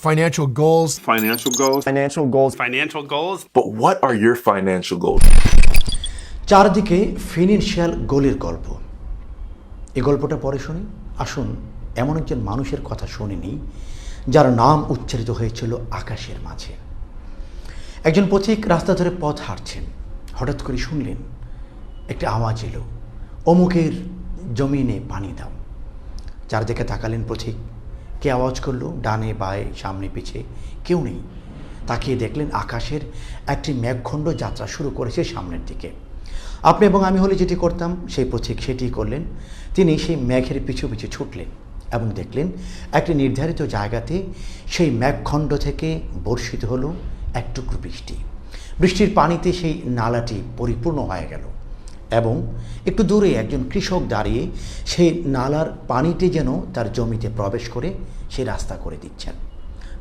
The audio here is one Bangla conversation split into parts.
financial goals. Financial goals. Financial goals. Financial goals. But what are your financial goals? চারদিকে ফিনান্সিয়াল গোলের গল্প। এই গল্পটা পরে শুনি। আসুন এমন একজন মানুষের কথা শুনিনি যার নাম উচ্চারিত হয়েছিল আকাশের মাঝে। একজন পথিক রাস্তা ধরে পথ হাঁটছেন, হঠাৎ করে শুনলেন একটি আওয়াজ এলো, অমুকের জমিনে পানি দাও। চারদিকে তাকালেন পথিক, কে আওয়াজ করলো? ডানে বায়ে সামনে পিছে কেউ নেই। তাকিয়ে দেখলেন আকাশের একটি মেঘখণ্ড যাত্রা শুরু করেছে সামনের দিকে। আপনি এবং আমি হলে যেটি করতাম, সেই পথিক সেটি করলেন। তিনি সেই মেঘের পিছু পিছু ছুটলেন এবং দেখলেন একটি নির্ধারিত জায়গাতে সেই মেঘখণ্ড থেকে বর্ষিত হলো এক টুকরো বৃষ্টি। বৃষ্টির পানিতে সেই নালাটি পরিপূর্ণ হয়ে গেল এবং একটু দূরে একজন কৃষক দাঁড়িয়ে সেই নালার পানিটি যেন তার জমিতে প্রবেশ করে সেই রাস্তা করে দিচ্ছেন।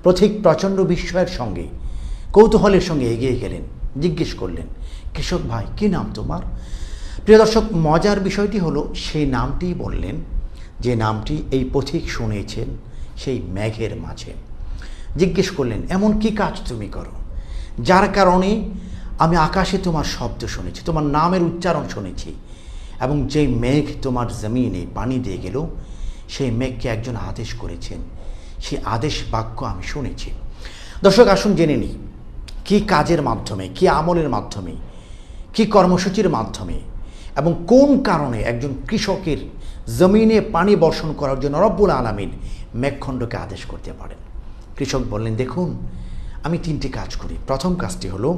পথিক প্রচণ্ড বিস্ময়ের সঙ্গে কৌতূহলের সঙ্গে এগিয়ে গেলেন, জিজ্ঞেস করলেন, কৃষক ভাই, কী নাম তোমার? প্রিয় দর্শক, মজার বিষয়টি হলো সেই নামটি বললেন যে নামটি এই পথিক শুনেছেন সেই মেঘের মাঝে। জিজ্ঞেস করলেন, এমন কি কাজ তুমি করো যার কারণে আমি আকাশে তোমার শব্দ শুনেছি, তোমার নামের উচ্চারণ শুনেছি, এবং যেই মেঘ তোমার জমিনে পানি দিয়ে গেল সেই মেঘকে একজন আদেশ করেছেন, সেই আদেশ বাক্য আমি শুনেছি। দর্শক, আসুন জেনে নিই কী কাজের মাধ্যমে, কী আমলের মাধ্যমে, কী কর্মসূচির মাধ্যমে এবং কোন কারণে একজন কৃষকের জমিনে পানি বর্ষণ করার জন্য রব্বুল আলামিন মেঘখণ্ডকে আদেশ করতে পারেন। কৃষক বললেন, দেখুন, আমি তিনটি কাজ করি। প্রথম কাজটি হলো,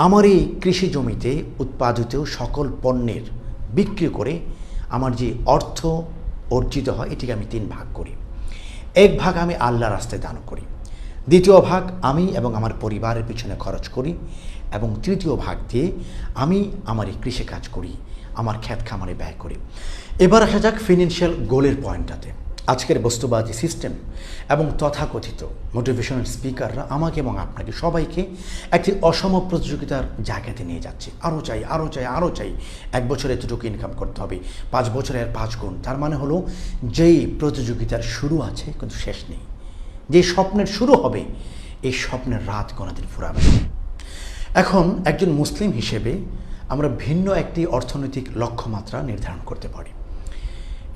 আমার এই কৃষি জমিতে উৎপাদিত সকল পণ্যের বিক্রি করে আমার যে অর্থ অর্জিত হয় এটিকে আমি তিন ভাগ করি। এক ভাগ আমি আল্লাহর রাস্তায় দান করি, দ্বিতীয় ভাগ আমি এবং আমার পরিবারের পিছনে খরচ করি, এবং তৃতীয় ভাগ দিয়ে আমি আমার এই কৃষিকাজ করি, আমার ক্ষেত খামারে ব্যয় করি। এবার আসা যাক ফিনান্সিয়াল গোলের পয়েন্টটাতে। আজকের বস্তুবাদী সিস্টেম এবং তথাকথিত মোটিভেশনাল স্পিকাররা আমাকে এবং আপনাকে সবাইকে একটি অসম প্রতিযোগিতার জায়গাতে নিয়ে যাচ্ছে। আরও চাই, আরও চাই, আরও চাই। 1 বছরে এতটুকু ইনকাম করতে হবে, 5 বছরে আর 5 গুণ। তার মানে হলো যেই প্রতিযোগিতার শুরু আছে কিন্তু শেষ নেই। যে স্বপ্নের শুরু হবে এই স্বপ্নের রাত কোনোদিন ফুরাবে না। এখন একজন মুসলিম হিসেবে আমরা ভিন্ন একটি অর্থনৈতিক লক্ষ্যমাত্রা নির্ধারণ করতে পারি।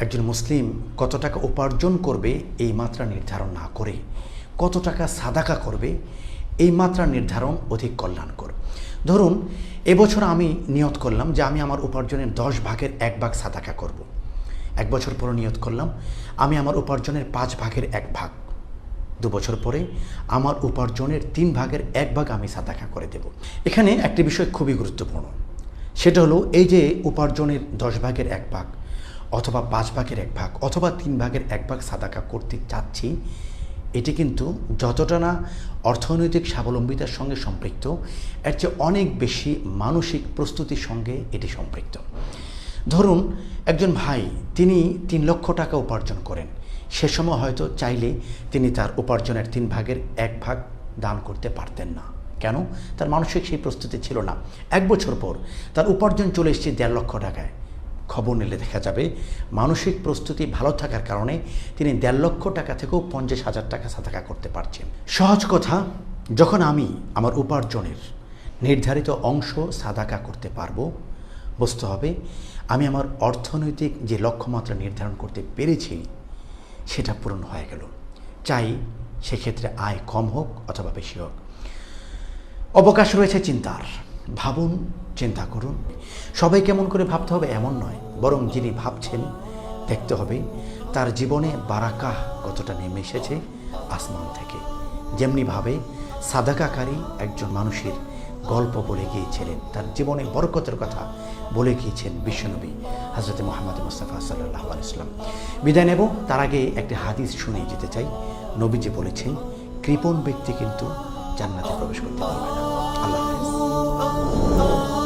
একজন মুসলিম কত টাকা উপার্জন করবে এই মাত্রা নির্ধারণ না করে কত টাকা সাদাকা করবে এই মাত্রা নির্ধারণ অধিক কল্যাণকর। ধরুন, এবছর আমি নিয়ত করলাম যে আমি আমার উপার্জনের 10 ভাগের 1 ভাগ সাদাকা করব। 1 বছর পরে নিয়ত করলাম আমি আমার উপার্জনের 5 ভাগের 1 ভাগ, 2 বছর পরে আমার উপার্জনের 3 ভাগের 1 ভাগ আমি সাদাকা করে দেব। এখানে একটি বিষয় খুবই গুরুত্বপূর্ণ, সেটা হলো এই যে উপার্জনের 10 ভাগের 1 ভাগ অথবা 5 ভাগের 1 ভাগ অথবা 3 ভাগের 1 ভাগ সাদাকা করতে চাচ্ছি, এটি কিন্তু যতটা না অর্থনৈতিক স্বাবলম্বিতার সঙ্গে সম্পৃক্ত, এর চেয়ে অনেক বেশি মানসিক প্রস্তুতির সঙ্গে এটি সম্পৃক্ত। ধরুন, একজন ভাই তিনি 3 লক্ষ টাকা উপার্জন করেন, সে সময় হয়তো চাইলে তিনি তার উপার্জনের 3 ভাগের 1 ভাগ দান করতে পারতেন না। কেন? তার মানসিক সেই প্রস্তুতি ছিল না। 1 বছর পর তার উপার্জন চলে এসেছে 1.5 লক্ষ টাকায়। খবর নিলে দেখা যাবে মানসিক প্রস্তুতি ভালো থাকার কারণে তিনি 1.5 লক্ষ টাকা থেকেও 50,000 টাকা সাদাকা করতে পারছেন। সহজ কথা, যখন আমি আমার উপার্জনের নির্ধারিত অংশ সাদাকা করতে পারবো, বুঝতে হবে আমি আমার অর্থনৈতিক যে লক্ষ্যমাত্রা নির্ধারণ করতে পেরেছি সেটা পূরণ হয়ে গেল। চাই সেক্ষেত্রে আয় কম হোক অথবা বেশি হোক। অবকাশ রয়েছে চিন্তার। ভাবুন, চিন্তা করুন। সবাই কেমন করে ভাবতে হবে এমন নয়, বরং যিনি ভাবছেন দেখতে হবে তার জীবনে বারাকাহ কতটা নেমে এসেছে আসমান থেকে। যেমনিভাবে সাদাকাকারী একজন মানুষের গল্প বলে গিয়েছিলেন, তার জীবনে বরকতের কথা বলে গিয়েছেন বিশ্বনবী হযরত মুহাম্মদ মুস্তাফা সাল্লাল্লাহু আলাইহি ওয়াসাল্লাম। বিদায় নেব, তার আগে একটি হাদিস শুনে যেতে চাই। নবীজি বলেছেন, কৃপণ ব্যক্তি কিন্তু জান্নাতে প্রবেশ করতে পারবে না। আল্লাহ হাফেজ।